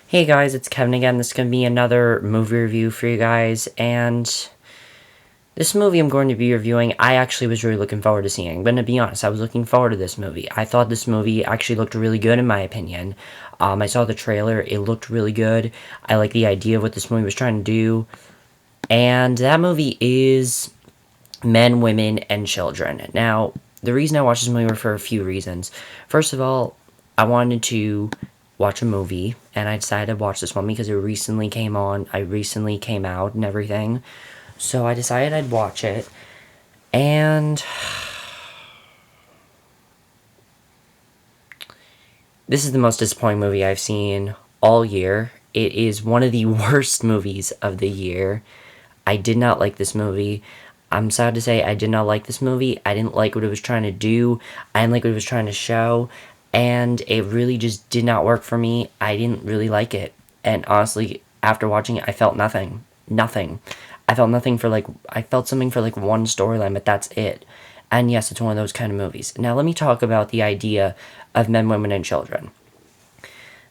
Hey guys, it's Kevin again. This is going to be another movie review for you guys, and this movie I'm going to be reviewing, I actually was really looking forward to seeing. But to be honest, I was looking forward to this movie. I thought this movie actually looked really good in my opinion. I saw the trailer, it looked really good. I like the idea of what this movie was trying to do. And that movie is Men, Women, and Children. Now, the reason I watched this movie were for a few reasons. First of all, I wanted to watch a movie, and I decided to watch this one because it recently came on. I recently came out and everything. So I decided I'd watch it. And this is the most disappointing movie I've seen all year. It is one of the worst movies of the year. I did not like this movie. I'm sad to say I did not like this movie. I didn't like what it was trying to do. I didn't like what it was trying to show. And it really just did not work for me. I didn't really like it. And honestly, after watching it, I felt nothing. Nothing. I felt nothing for I felt something for one storyline, but that's it. And yes, it's one of those kind of movies. Now, let me talk about the idea of Men, Women, and Children.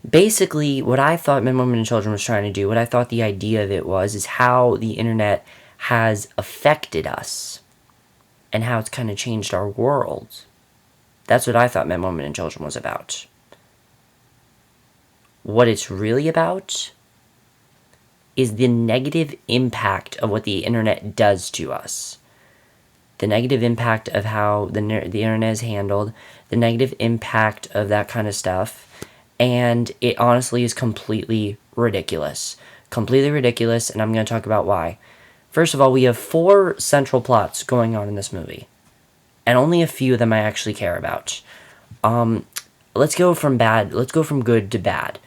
Basically, what I thought Men, Women, and Children was trying to do, what I thought the idea of it was, is how the internet has affected us and how it's kind of changed our world. That's what I thought Men, Women, and Children was about. What it's really about is the negative impact of what the internet does to us. The negative impact of how the internet is handled, the negative impact of that kind of stuff, and it honestly is completely ridiculous. Completely ridiculous, and I'm going to talk about why. First of all, we have 4 central plots going on in this movie, and only a few of them I actually care about. Let's go from good to bad.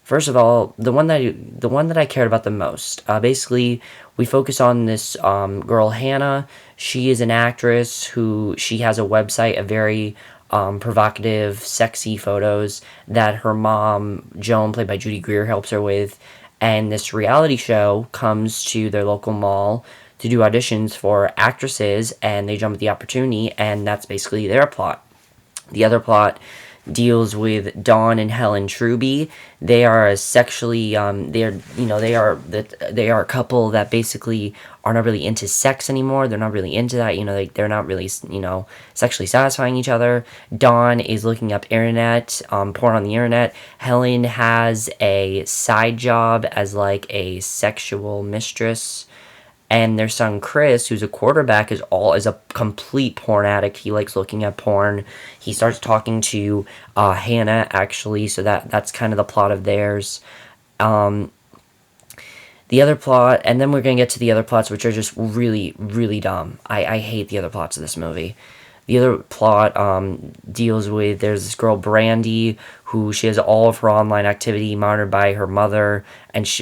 First of all, the one that I cared about the most. Basically, we focus on this girl Hannah. She is an actress she has a website of very provocative, sexy photos that her mom Joan, played by Judy Greer, helps her with. And this reality show comes to their local mall to do auditions for actresses, and they jump at the opportunity, and that's basically their plot. The other plot deals with Dawn and Helen Truby. They are a sexually they are a couple that basically are not really into sex anymore. They're not really into that. They're not really sexually satisfying each other. Dawn is looking up porn on the internet. Helen has a side job as a sexual mistress. And their son Chris, who's a quarterback, is a complete porn addict. He likes looking at porn. He starts talking to Hannah, actually, so that's kind of the plot of theirs. The other plot, and then we're going to get to the other plots, which are just really, really dumb. I hate the other plots of this movie. The other plot deals with, there's this girl Brandy, who she has all of her online activity monitored by her mother,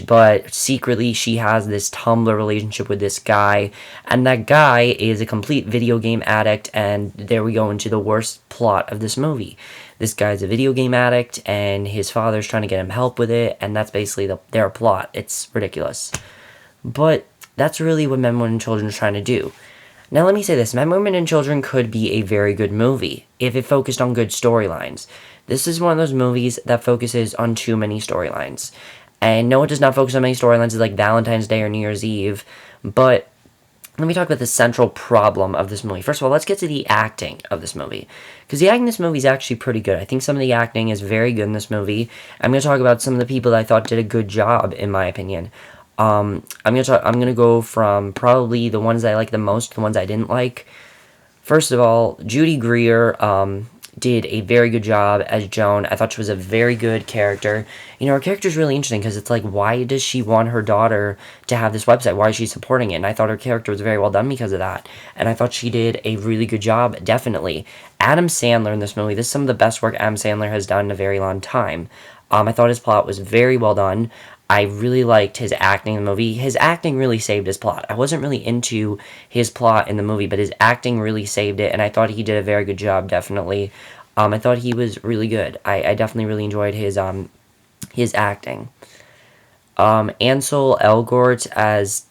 but secretly she has this Tumblr relationship with this guy, and that guy is a complete video game addict, and there we go into the worst plot of this movie. This guy's a video game addict, and his father's trying to get him help with it, and that's basically their plot. It's ridiculous. But that's really what Men, Women, and Children is trying to do. Now let me say this, Men, Women, and Children could be a very good movie if it focused on good storylines. This is one of those movies that focuses on too many storylines. And no, it does not focus on many storylines like Valentine's Day or New Year's Eve, but let me talk about the central problem of this movie. First of all, let's get to the acting of this movie, because the acting in this movie is actually pretty good. I think some of the acting is very good in this movie. I'm going to talk about some of the people that I thought did a good job, in my opinion. I'm gonna go from probably the ones I like the most to the ones I didn't like. First of all, Judy Greer did a very good job as Joan. I thought she was a very good character. Her character is really interesting because it's why does she want her daughter to have this website? Why is she supporting it? And I thought her character was very well done because of that. And I thought she did a really good job, definitely. Adam Sandler in this movie, this is some of the best work Adam Sandler has done in a very long time. I thought his plot was very well done. I really liked his acting in the movie. His acting really saved his plot. I wasn't really into his plot in the movie, but his acting really saved it, and I thought he did a very good job, definitely. I thought he was really good. I definitely really enjoyed his acting. Ansel Elgort as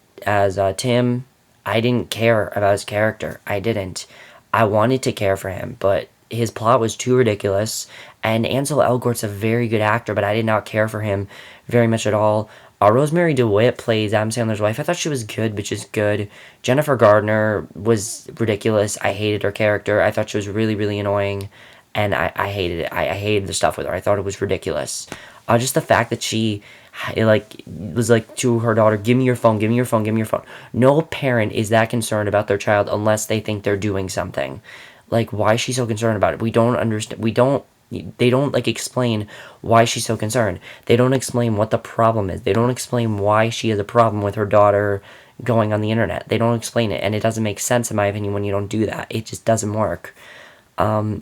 Tim, I didn't care about his character. I didn't. I wanted to care for him, but his plot was too ridiculous. And Ansel Elgort's a very good actor, but I did not care for him very much at all. Rosemarie DeWitt plays Adam Sandler's wife. I thought she was good, but just good. Jennifer Garner was ridiculous. I hated her character. I thought she was really, really annoying, and I hated it. I hated the stuff with her. I thought it was ridiculous. Just the fact that she was like to her daughter, give me your phone, give me your phone, give me your phone. No parent is that concerned about their child unless they think they're doing something. Like, why is she so concerned about it? We don't understand. They don't like explain why she's so concerned. They don't explain what the problem is. They don't explain why she has a problem with her daughter going on the internet. They don't explain it, and it doesn't make sense in my opinion when you don't do that. It just doesn't work. The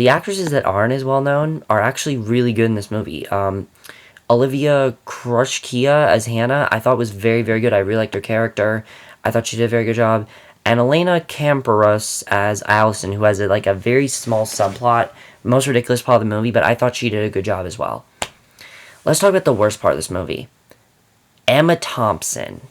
actresses that aren't as well known are actually really good in this movie. Olivia Krushkia as Hannah, I thought was very, very good. I really liked her character. I thought she did a very good job. And Elena Camporus as Allison, who has a very small subplot, most ridiculous part of the movie, but I thought she did a good job as well. Let's talk about the worst part of this movie. Emma Thompson.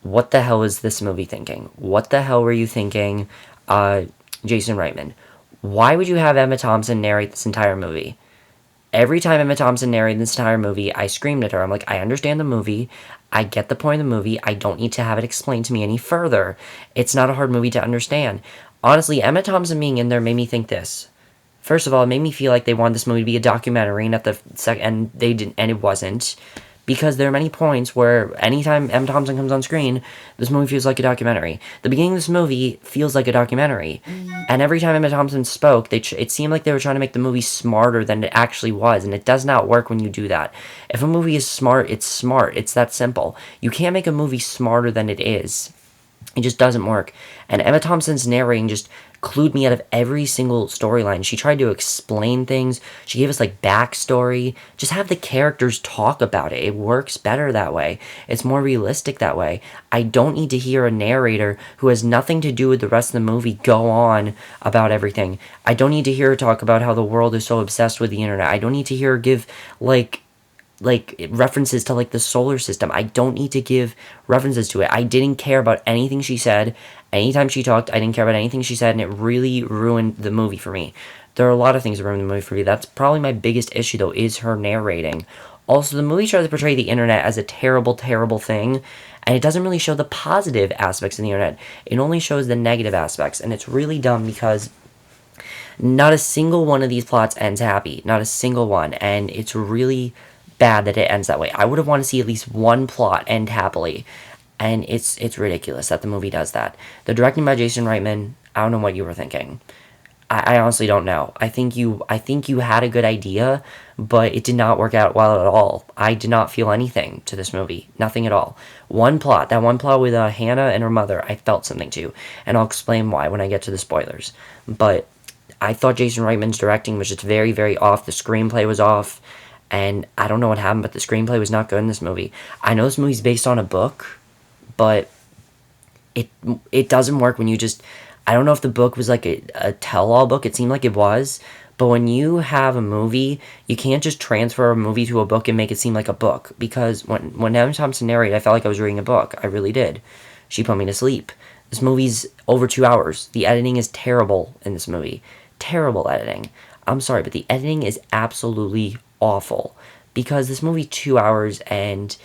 What the hell was this movie thinking? What the hell were you thinking, Jason Reitman? Why would you have Emma Thompson narrate this entire movie? Every time Emma Thompson narrated this entire movie, I screamed at her. I'm like, I understand the movie. I get the point of the movie. I don't need to have it explained to me any further. It's not a hard movie to understand. Honestly, Emma Thompson being in there made me think this. First of all, it made me feel like they wanted this movie to be a documentary, and and they didn't, and it wasn't. Because there are many points where anytime Emma Thompson comes on screen, this movie feels like a documentary. The beginning of this movie feels like a documentary. And every time Emma Thompson spoke, it seemed like they were trying to make the movie smarter than it actually was. And it does not work when you do that. If a movie is smart, it's smart. It's that simple. You can't make a movie smarter than it is. It just doesn't work. And Emma Thompson's narrating just clued me out of every single storyline. She tried to explain things. She gave us backstory. Just have the characters talk about it. It works better that way. It's more realistic that way. I don't need to hear a narrator who has nothing to do with the rest of the movie go on about everything. I don't need to hear her talk about how the world is so obsessed with the internet. I don't need to hear her give references to the solar system. I don't need to give references to it. I didn't care about anything she said. Anytime she talked, I didn't care about anything she said, and it really ruined the movie for me. There are a lot of things that ruined the movie for me. That's probably my biggest issue, though, is her narrating. Also, the movie tries to portray the internet as a terrible, terrible thing, and it doesn't really show the positive aspects of the internet. It only shows the negative aspects, and it's really dumb because not a single one of these plots ends happy. Not a single one, and it's really bad that it ends that way. I would have wanted to see at least one plot end happily, and it's ridiculous that the movie does that. The directing by Jason Reitman, I don't know what you were thinking. I honestly don't know. I think you had a good idea, but it did not work out well at all. I did not feel anything to this movie. Nothing at all. That one plot with Hannah and her mother, I felt something to, and I'll explain why when I get to the spoilers. But I thought Jason Reitman's directing was just very, very off. The screenplay was off. And I don't know what happened, but the screenplay was not good in this movie. I know this movie's based on a book, but it doesn't work when you just... I don't know if the book was a tell-all book. It seemed like it was. But when you have a movie, you can't just transfer a movie to a book and make it seem like a book. Because when Emma Thompson narrated, I felt like I was reading a book. I really did. She put me to sleep. This movie's over 2 hours. The editing is terrible in this movie. Terrible editing. I'm sorry, but the editing is absolutely awful, because this movie 2 hours and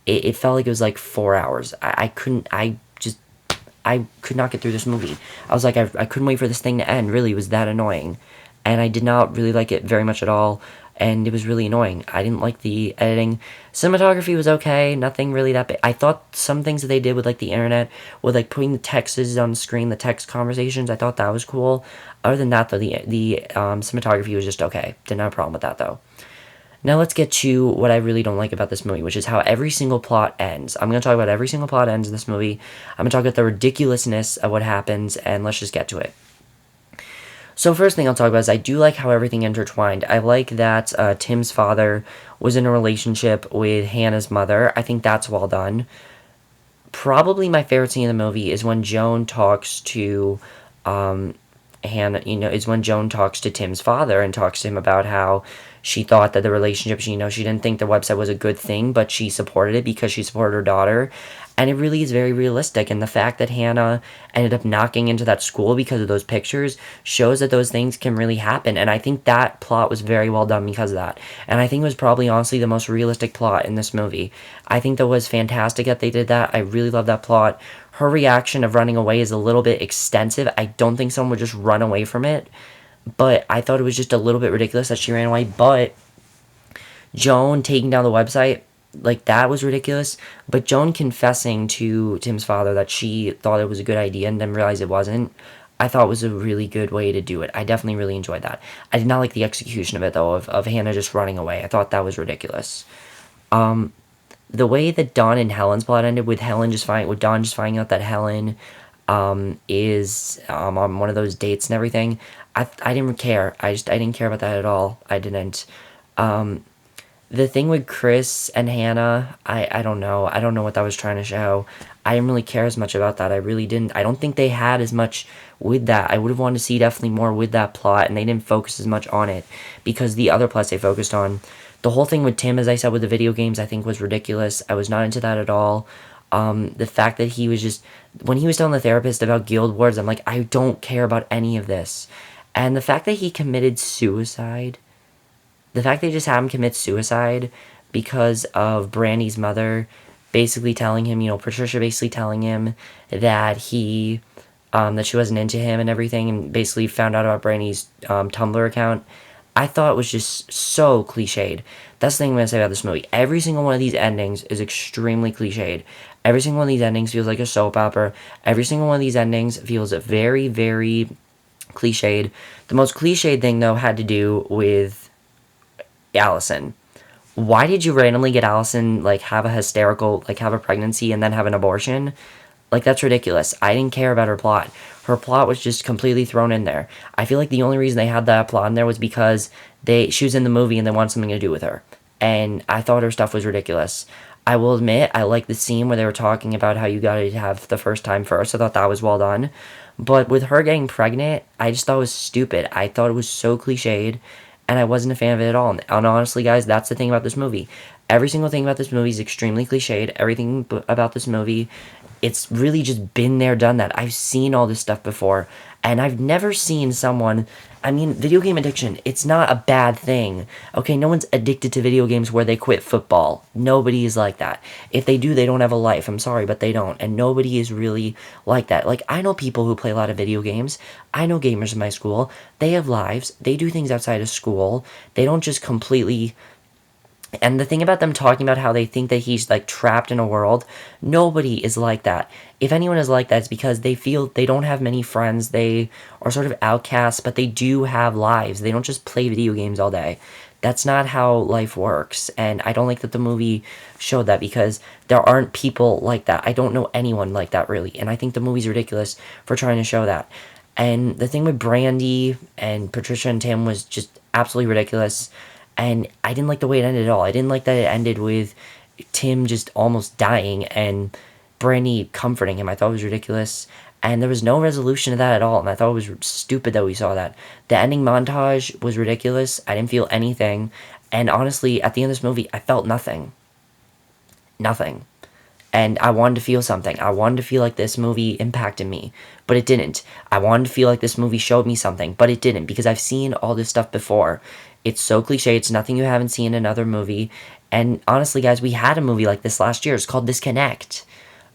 it felt like it was 4 hours. I could not get through this movie. I was I couldn't wait for this thing to end. Really, it was that annoying, and I did not really like it very much at all, and it was really annoying. I didn't like the editing. Cinematography was okay, nothing really that big. I thought some things that they did with the internet, with putting the texts on the screen, the text conversations, I thought that was cool. Other than that, though, the cinematography was just okay. Didn't have a problem with that, though. Now let's get to what I really don't like about this movie, which is how every single plot ends. I'm going to talk about every single plot ends in this movie. I'm going to talk about the ridiculousness of what happens, and let's just get to it. So first thing I'll talk about is I do like how everything intertwined. I like that Tim's father was in a relationship with Hannah's mother. I think that's well done. Probably my favorite scene in the movie is when Joan talks to Hannah, is when Joan talks to Tim's father and talks to him about how she thought that the relationship, she didn't think the website was a good thing, but she supported it because she supported her daughter. And it really is very realistic. And the fact that Hannah ended up knocking into that school because of those pictures shows that those things can really happen. And I think that plot was very well done because of that. And I think it was probably honestly the most realistic plot in this movie. I think that was fantastic that they did that. I really love that plot. Her reaction of running away is a little bit extensive. I don't think someone would just run away from it. But I thought it was just a little bit ridiculous that she ran away. But Joan taking down the website, like, that was ridiculous. But Joan confessing to Tim's father that she thought it was a good idea and then realized it wasn't, I thought was a really good way to do it. I definitely really enjoyed that. I did not like the execution of it, though, of Hannah just running away. I thought that was ridiculous. The way that Dawn and Helen's plot ended, with Dawn just finding out that Helen is on one of those dates and everything, I didn't care. I didn't care about that at all. I didn't. The thing with Chris and Hannah, I don't know. I don't know what that was trying to show. I didn't really care as much about that. I really didn't. I don't think they had as much with that. I would have wanted to see definitely more with that plot, and they didn't focus as much on it because the other plots they focused on. The whole thing with Tim, as I said, with the video games, I think was ridiculous. I was not into that at all. The fact that he was just, when he was telling the therapist about guild wars, I'm like, I don't care about any of this. And the fact that he committed suicide, the fact they just had him commit suicide because of Brandy's mother basically telling him, Patricia basically telling him that that she wasn't into him and everything, and basically found out about Brandy's Tumblr account, I thought it was just so cliched. That's the thing I'm going to say about this movie. Every single one of these endings is extremely cliched. Every single one of these endings feels like a soap opera. Every single one of these endings feels very, very cliched. The most cliched thing, though, had to do with Allison. Why did you randomly get Allison, have a pregnancy and then have an abortion? That's ridiculous. I didn't care about her plot. Her plot was just completely thrown in there. I feel like the only reason they had that plot in there was because she was in the movie and they wanted something to do with her. And I thought her stuff was ridiculous. I will admit, I like the scene where they were talking about how you gotta have the first time first. I thought that was well done. But with her getting pregnant, I just thought it was stupid. I thought it was so cliched, and I wasn't a fan of it at all. And honestly, guys, that's the thing about this movie. Every single thing about this movie is extremely cliched. Everything about this movie, it's really just been there, done that. I've seen all this stuff before, and I've never seen someone... video game addiction, it's not a bad thing. Okay, no one's addicted to video games where they quit football. Nobody is like that. If they do, they don't have a life. I'm sorry, but they don't. And nobody is really like that. I know people who play a lot of video games. I know gamers in my school. They have lives. They do things outside of school. They don't just completely... And the thing about them talking about how they think that he's trapped in a world, nobody is like that. If anyone is like that, it's because they feel they don't have many friends. They are sort of outcasts, but they do have lives. They don't just play video games all day. That's not how life works. And I don't like that the movie showed that, because there aren't people like that. I don't know anyone like that, really. And I think the movie's ridiculous for trying to show that. And the thing with Brandy and Patricia and Tim was just absolutely ridiculous. And I didn't like the way it ended at all. I didn't like that it ended with Tim just almost dying and Brandy comforting him. I thought it was ridiculous. And there was no resolution to that at all. And I thought it was stupid that we saw that. The ending montage was ridiculous. I didn't feel anything. And honestly, at the end of this movie, I felt nothing. Nothing. And I wanted to feel something. I wanted to feel like this movie impacted me. But it didn't. I wanted to feel like this movie showed me something. But it didn't. Because I've seen all this stuff before. It's so cliche. It's nothing you haven't seen in another movie. And honestly, guys, we had a movie like this last year. It's called Disconnect.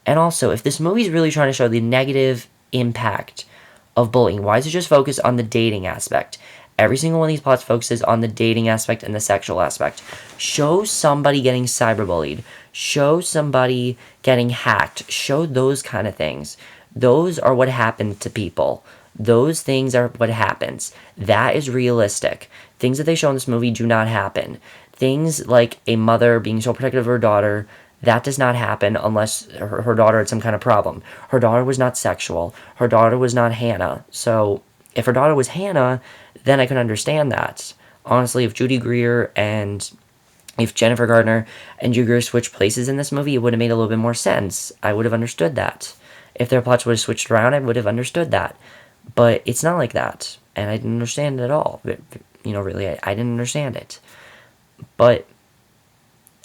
And also, if this movie's really trying to show the negative impact of bullying, why is it just focused on the dating aspect? Every single one of these plots focuses on the dating aspect and the sexual aspect. Show somebody getting cyberbullied. Show somebody getting hacked. Show those kind of things. Those are what happen to people. Those things are what happens. That is realistic. Things that they show in this movie do not happen. Things like a mother being so protective of her daughter, that does not happen unless her daughter had some kind of problem. Her daughter was not sexual. Her daughter was not Hannah. So if her daughter was Hannah, then I can understand that. Honestly, if Judy Greer and if Jennifer Garner and Judy Greer switched places in this movie, it would have made a little bit more sense. I would have understood that. If their plots would have switched around, I would have understood that. But it's not like that. And I didn't understand it at all. Really, I didn't understand it. But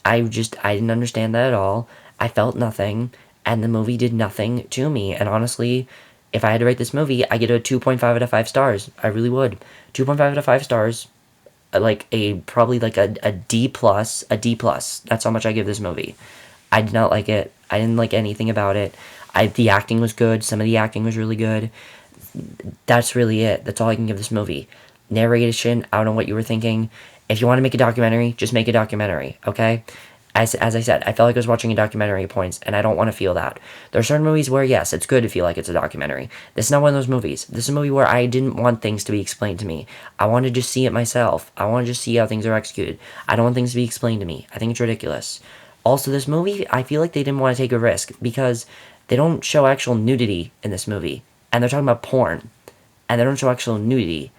I didn't understand that at all. I felt nothing. and the movie did nothing to me. And honestly, if I had to rate this movie, I get a 2.5 out of 5 stars. I really would. 2.5 out of 5 stars. Like probably like a D plus, a D plus. That's how much I give this movie. I did not like it. I didn't like anything about it. The acting was good. Some of the acting was really good. That's really it. That's all I can give this movie. Narration, I don't know what you were thinking. If you want to make a documentary, just make a documentary, okay? As I said, I felt like I was watching a documentary at points, and I don't want to feel that. There are certain movies where, yes, it's good to feel like it's a documentary. This is not one of those movies. This is a movie where I didn't want things to be explained to me. I want to just see it myself. I want to just see how things are executed. I don't want things to be explained to me. I think it's ridiculous. Also, this movie, I feel like they didn't want to take a risk, because they don't show actual nudity in this movie. And they're talking about porn. And they don't show actual nudity.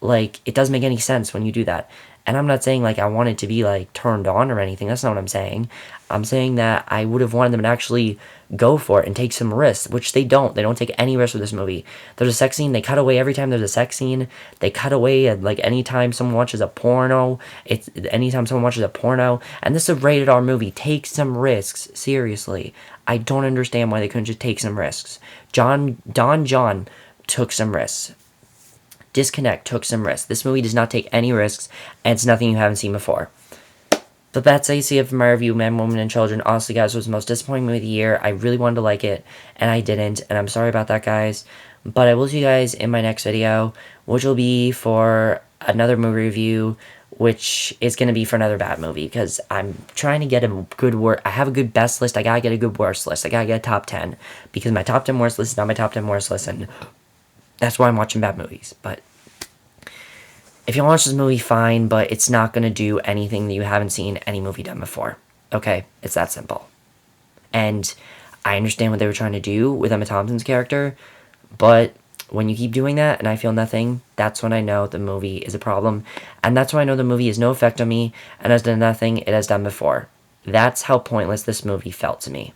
Like, it doesn't make any sense when you do that. And I'm not saying, like, I want it to be, like, turned on or anything. That's not what I'm saying. I'm saying that I would have wanted them to actually go for it and take some risks, which they don't. They don't take any risks with this movie. There's a sex scene. They cut away every time there's a sex scene. They cut away at, like, anytime someone watches a porno. Anytime someone watches a porno. And this is a rated R movie. Take some risks. Seriously. I don't understand why they couldn't just take some risks. Don John took some risks. Disconnect took some risks. This movie does not take any risks, and it's nothing you haven't seen before. But that's how you see it from my review, Men, Women, and Children. Honestly, guys, it was the most disappointing movie of the year. I really wanted to like it, and I didn't, and I'm sorry about that, guys. But I will see you guys in my next video, which will be for another movie review, which is going to be for another bad movie, because I'm trying to get a good I have a good best list. I gotta get a good worst list. I gotta get a top 10, because my top 10 worst list is not my top 10 worst list, and that's why I'm watching bad movies. But if you want to watch this movie, fine, but it's not going to do anything that you haven't seen any movie done before. Okay? It's that simple. And I understand what they were trying to do with Emma Thompson's character, but when you keep doing that and I feel nothing, that's when I know the movie is a problem. And that's when I know the movie has no effect on me and has done nothing it has done before. That's how pointless this movie felt to me.